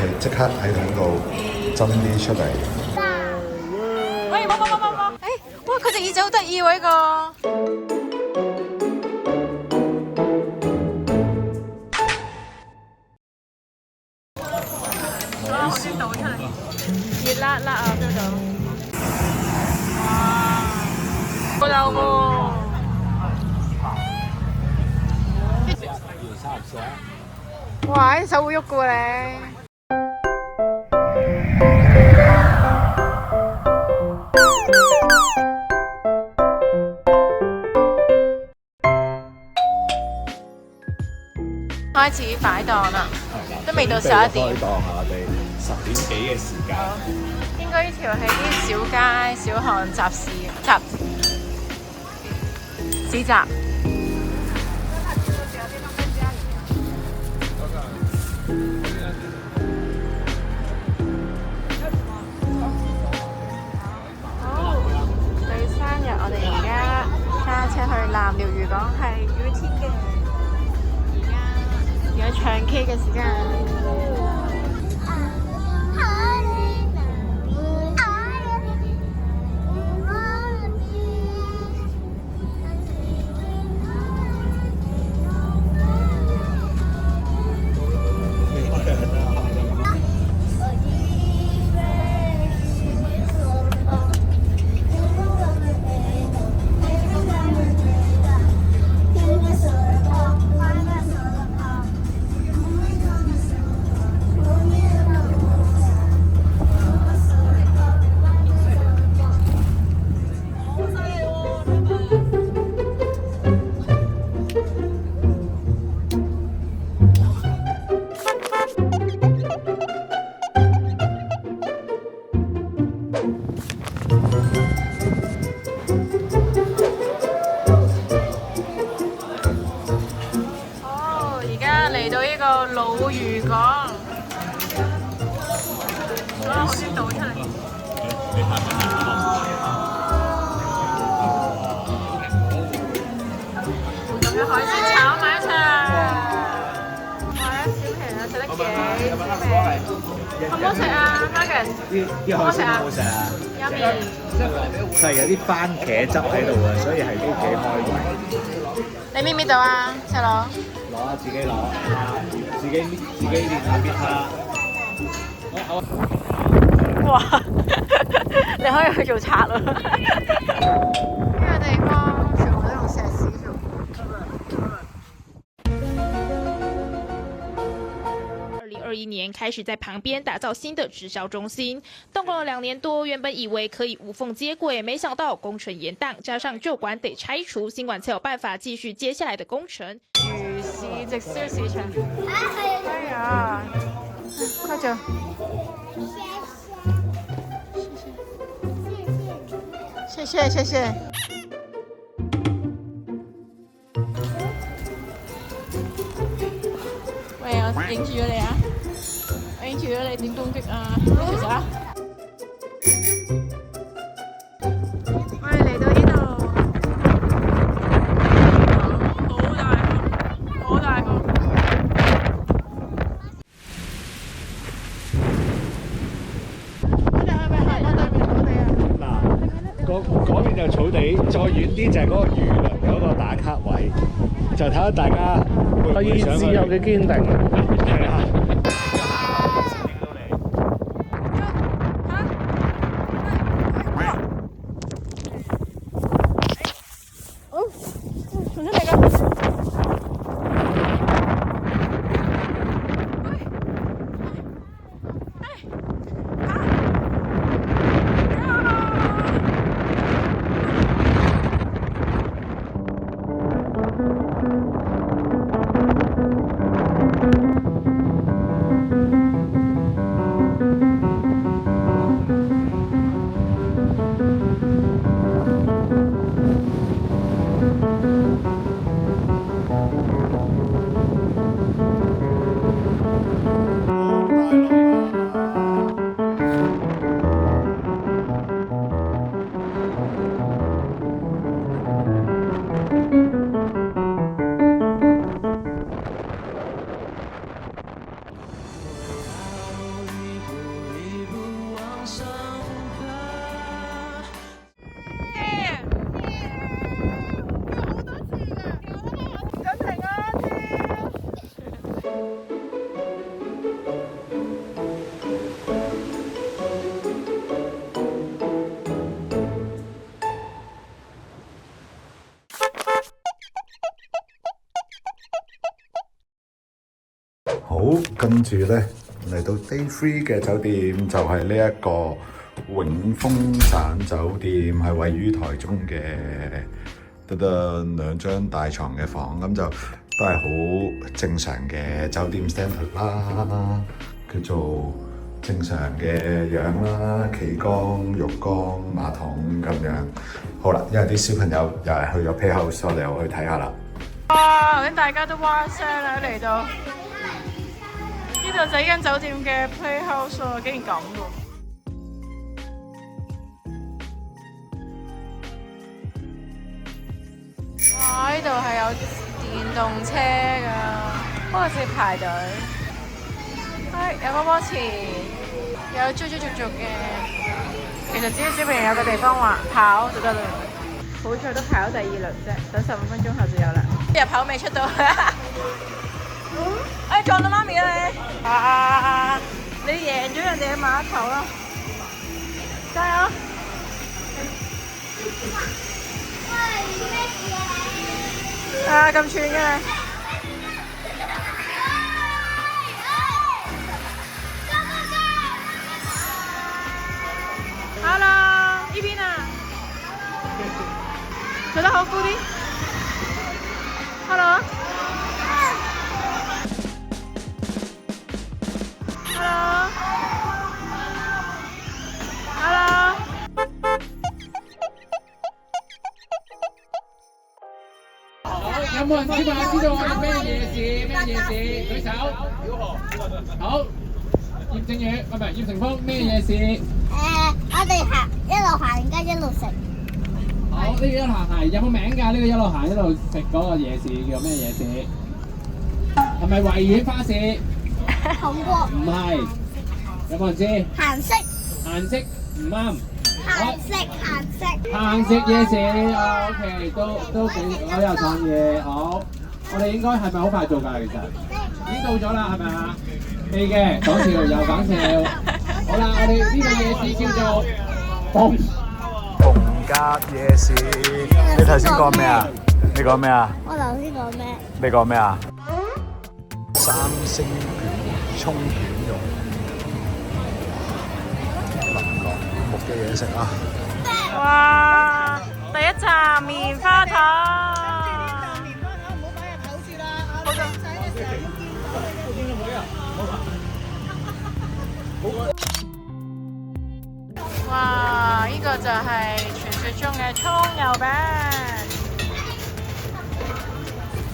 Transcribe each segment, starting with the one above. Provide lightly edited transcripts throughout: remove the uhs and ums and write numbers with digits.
係即刻喺響度斟啲出嚟。喂，冇！哇，佢隻耳仔好得意喎，呢個。我先倒出嚟，熱辣辣啊，feel到。哇，好有喎！哇，啲手會喐嘅喎你。開始擺檔啦，都未到11點。開檔啊！我哋10點幾嘅時間。應該呢條係啲小街、小巷、市集。好，第3日我哋而家揸車去南寮漁港，係雨天嘅。而家唱 K 嘅時間。嚟到呢個老漁港，我先倒出嚟。咁樣海鮮炒埋一齊，哇！小平啊，食得幾鮮味，好唔好食啊 ，Margaret？啲海鮮好好食啊！係有啲番茄汁喺度啊，所以係都幾開胃。你搣唔搣到啊，細佬？攞啊，自己攞，自己練下搣下。哇！你可以去做賊啦！呢個地方全部都用石屎做。2021年开始在旁边打造新的直销中心，动工了2年多，原本以为可以无缝接轨，没想到工程延宕，加上旧馆得拆除，新馆才有办法继续接下来的工程。魚市直銷市場，哎呀，快走！謝謝。喂，我影住咗你啊！我影住咗你點攻擊啊！你其實啊！我哋嚟到呢度，好大風！我哋係咪行到對面草地啊？嗱，嗰邊就草地，再遠啲就係嗰個漁輪嗰個打卡位，就睇下大家會唔會想去。意志有幾堅定。跟住咧嚟到 Day 3嘅酒店就係呢一個永豐省酒店，係位於台中嘅，得2張大床嘅房，咁就都係好正常嘅酒店 standard 啦，叫做正常嘅樣啦，企缸、浴缸、馬桶咁樣。好啦，因為啲小朋友又係去咗 Playhouse，我哋又去睇下啦。哇！頭先大家都哇聲啦，嚟到呢度就係間酒店嘅 Playhouse 喎，竟然咁喎！哇！呢度係有電動車㗎，不過似排隊。有波波池，有追追逐逐嘅。其實只要小朋友有個地方話跑就得啦。好彩都排咗第2輪啫，等15分鐘後就有啦。入口未出到，哎撞到媽咪啦你！你贏咗人哋嘅碼頭啦！加油！咁串嘅。Hello， 呢邊啊，做得好高啲。Hello， 有冇人知道我哋咩夜市？舉手。好，葉正宇，唔係葉成峰，咩夜市？我哋行一路行跟一路食。好，呢個一路行有冇名㗎？呢個一路行一路食嗰個夜市叫咩夜市？係咪維園花市？韓國。唔係，有冇人知？顏色唔啱。顏色夜市，OK， 都幾好有創意。好，我哋應該係咪好快做㗎？其實已經到咗啦，係咪啊？未嘅，講笑又講笑。好啦，我哋呢個夜市叫做逢甲夜市。你頭先講咩啊？你講咩啊？我頭先講咩？你講咩啊？3星卷、葱卷肉，林落木嘅嘢食啊！哇！第一站棉花糖。哇！呢個就係傳說中嘅葱油餅，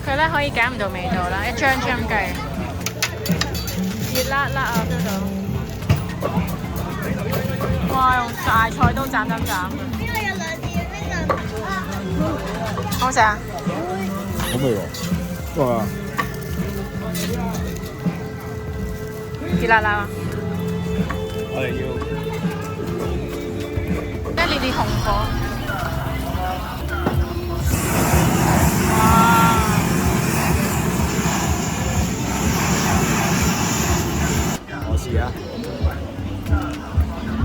佢咧可以揀唔到味道啦，一張張計，熱辣辣啊，都到。哇！用大菜刀斬。呢個有2件，呢個好食啊！好味喎！哇！熱辣辣啊！我哋要。一列列紅火，我試啊！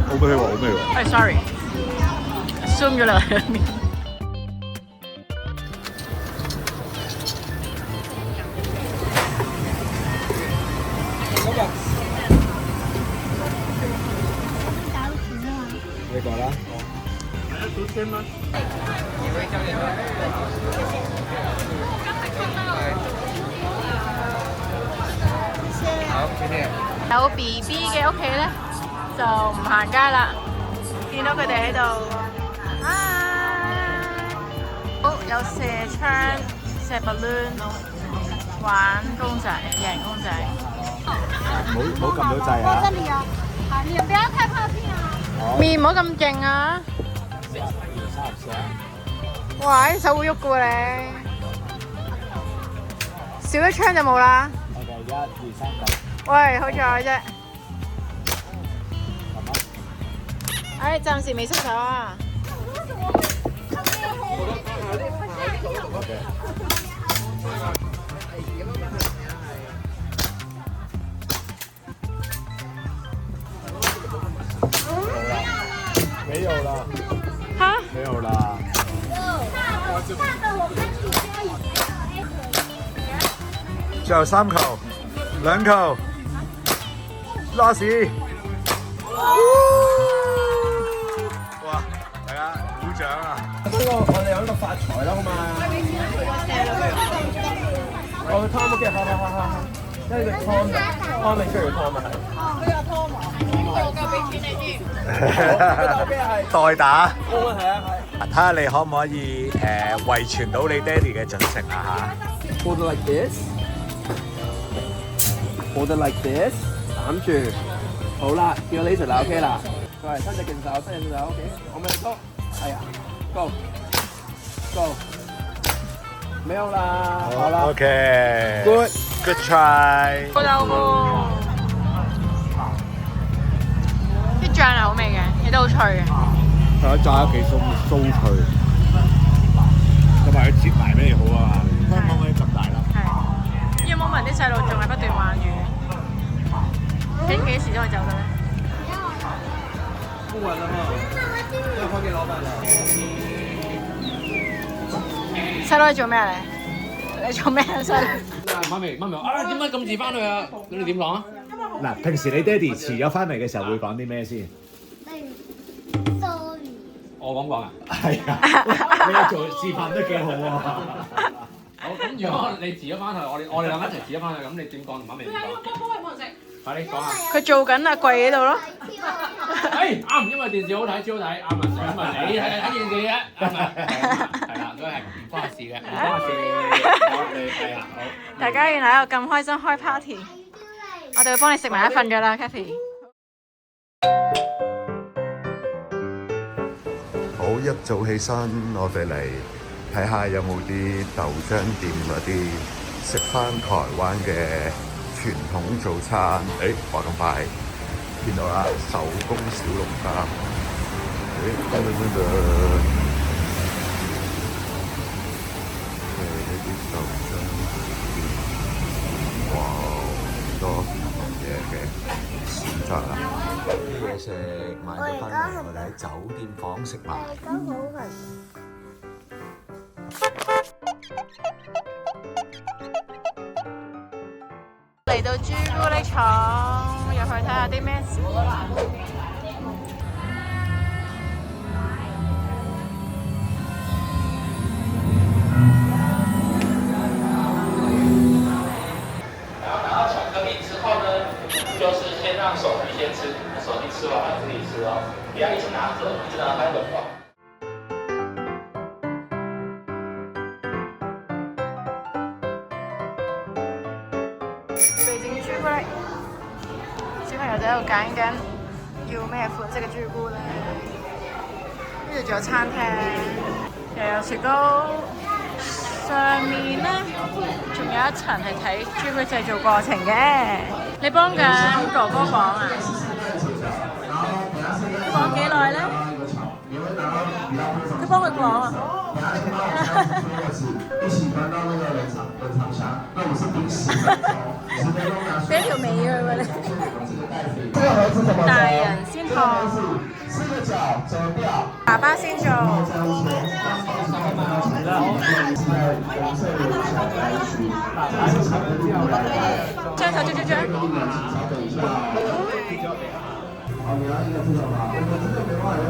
好味喎，好味喎！哎，sorry，zoom 咗兩面。你講啦。有 BB 嘅屋企咧，就唔行街啦。見到佢哋喺度，好有射槍、射 balloon、玩公仔、贏公仔。唔好撳到掣啊！你不要太靠近啊！面唔好咁勁啊！哇！啲手會喐嘅喎你，少一槍就冇啦。1、2、3、9。喂，好在啫。哎，暫時未出手啊！沒有了。嚇？沒有啦。最後3球。2球，拉屎！哇！大家鼓掌啊！呢個我哋有呢個發財啦，好嘛？我湯乜嘅？好。呢個湯咪需要湯咪係。佢有湯嘛？我夠俾錢你先。代打。係啊。睇下你可唔可以遺傳到你爹哋嘅進食啊嚇 Hold it like this. Hold it like this. 攬住。好啦，叫我 laser 啦 ，OK 啦。過嚟，伸隻勁手，OK。我咪go。係啊 ，go。沒有啦，好啦。 OK。 Good try。好有喎，啲醬係好味嘅，亦都好脆嘅。佢一炸得幾酥脆，同埋佢切埋俾你好啊！香港嗰啲咁大粒。係。有冇聞啲細路仲係不斷玩魚？究竟幾時先可以走嘅咧？不穩啦嘛，要還給老闆啦。細佬你做咩嚟？你做咩啊，細佬？媽咪啊，點解咁遲翻去啊？咁你點講啊？嗱，平時你爹哋遲咗翻嚟嘅時候會講啲咩先？ sorry。我講啊？係啊，你做示範得幾好喎！好，咁如果你遲咗翻去，我哋兩個一齊遲咗翻去，咁你點講同媽咪點講？波係冇人食。快啲講下。佢做緊啊，跪喺度咯。啱，因為電視好睇，超好睇，啱啊！咁啊，你係睇電視嘅，啱啊，係啦，都係唔關事嘅，唔關事。好，你係啊，好。大家原來喺度咁開心開 party，我哋會幫你食埋一份㗎啦 ，Kathy。好，一早起身，我哋嚟睇下有冇啲豆漿店嗰啲食翻台灣嘅傳統早餐。話咁快見到啦，手工小籠包。呢啲豆漿店，哇，好多唔同嘢嘅選擇啊！啲嘢食買咗翻嚟，我哋喺酒店房食埋。嚟到朱古力廠，入去睇下啲咩事。拿到巧克力之后呢，就是先让手提先吃，手提吃完了自己吃哦，不要一直拿着，一直拿它融化。備整朱古力，小朋友仔喺度揀緊要咩款式嘅朱古力。跟住仲有餐廳，又有雪糕。上面咧仲有一層係睇朱古力製造過程嘅。你幫緊哥哥講啊？講幾耐咧？佢幫佢講啊！俾條尾佢喎你。大人先放，爸爸先做。張手張。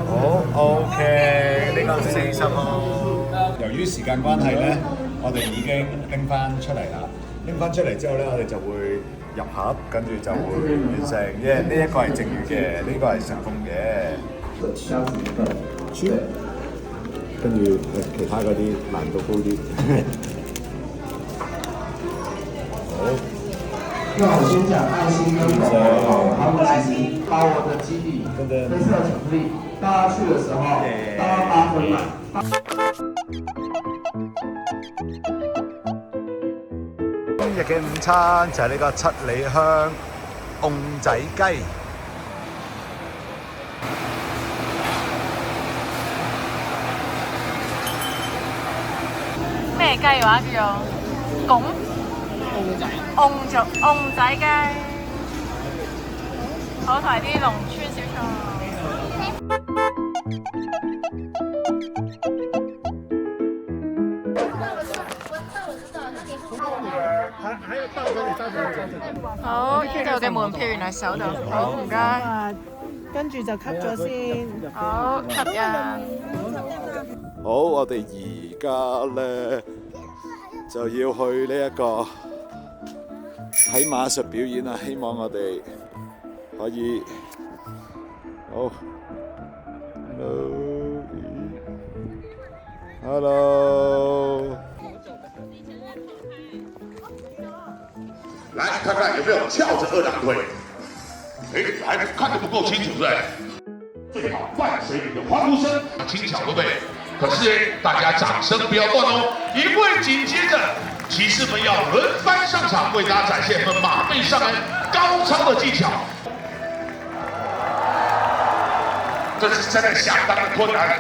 好 OK，呢個40號。由於時間關係咧，我哋已經拎翻出嚟啦。拎翻出嚟之後咧，我哋就會入盒，跟住就會完成。因為呢一個係蒸魚嘅，呢個係成風嘅。跟住其他嗰啲難度高啲。好。那我先讲爱心跟口号，他们其实把我的基地黑色巧克力，大家去的時候，大家8分滿。今日嘅午餐就係呢個七里香甕仔雞。咩雞話叫做拱？甕仔雞，好睇啲農村小菜。還有倒着你，哦，呢度嘅門票原來手度，好唔該。跟住就吸咗先。好吸引。好，我哋而家咧就要去呢一個睇馬術表演啦，希望我哋可以好。Hello。来看看有没有翘着二郎腿。还看得不够清楚，对不对？最好伴随你的欢呼声，轻巧，对不对？可是大家掌声不要断哦，因为紧接着骑士们要轮番上场，为大家展现他们马背上来高超的技巧。这是真的相当的困难。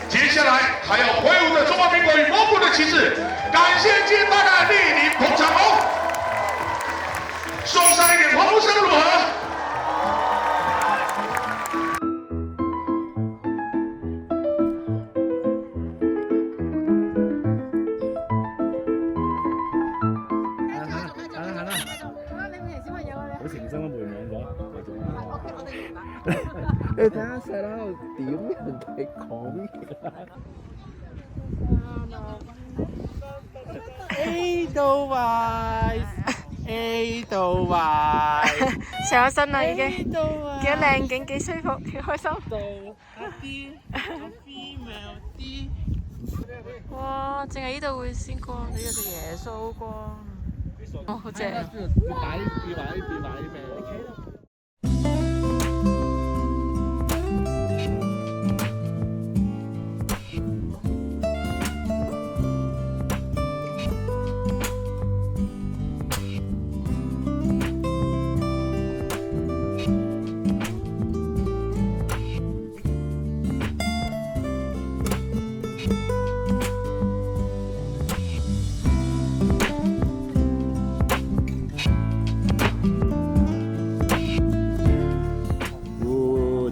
接下来还有挥舞着中华民国与蒙古的旗帜，感谢今天大家莅临捧场哦。送上一点欢呼声如何？好誠心都回望咗。你睇下細佬喺度點人哋講嘢。A 到位。A 到位，上咗身啦已經，幾靚景，幾舒服，幾開心。哇！淨係呢度會先光，呢個隻耶穌光，哦，好正。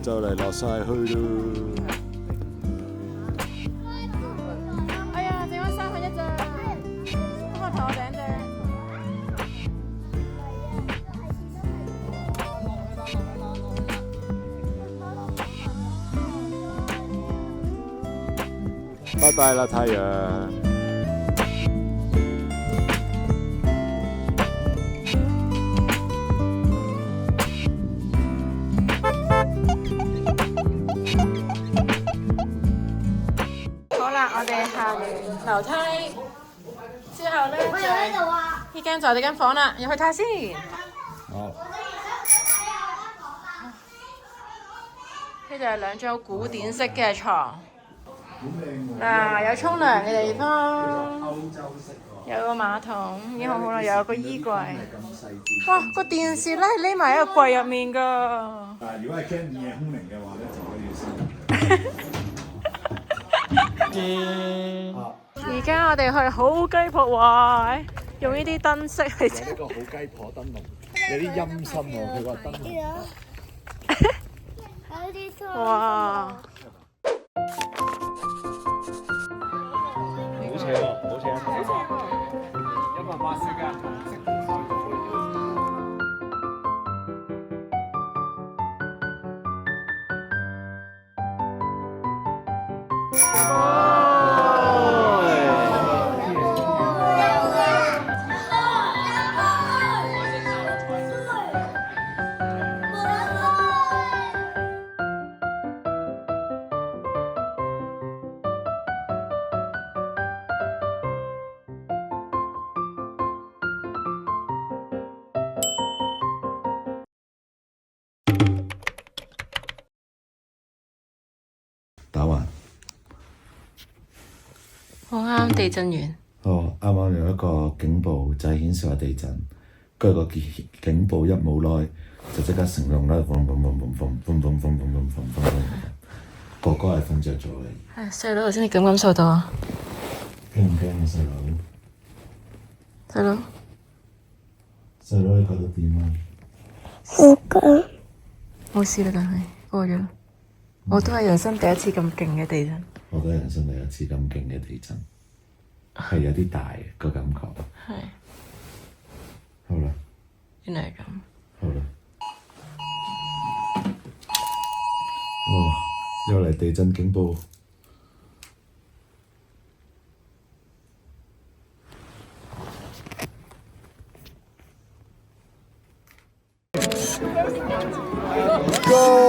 就嚟落晒去咯。哎呀，剩翻3分1咋，幫我頭頂啫。拜拜啦，太陽。我哋行樓梯之後咧，就呢間就係我哋間房啦，入去睇下先。好。呢度係2張好古典式嘅床。嗱，有沖涼嘅地方，有個馬桶，已經好好啦，又有個衣櫃。哇！個電視咧係匿埋喺個櫃入面㗎。但係如果係驚午夜空靈嘅話咧，就可以先。而家我哋去好雞婆灣，用呢啲燈飾嚟整。呢個好雞婆燈籠，有啲陰森喎，佢個燈籠。哇！好斜喎，好斜。180㗎。打橫。好啱地震完。哦，啱啱有一個警報就係顯示話地震，跟住個警報一冇耐就即刻成龍啦，哥哥係瞓着咗嘅。細佬頭先你感唔感受到啊？驚唔驚啊，細佬？細佬？細佬你覺得點啊？好驚。冇事啦，但係過咗。我都係人生第一次咁勁嘅地震。我都係人生第一次咁勁嘅地震，係有啲大個感覺。係。好啦，原來係咁。好啦。哦，又嚟地震警報。Go！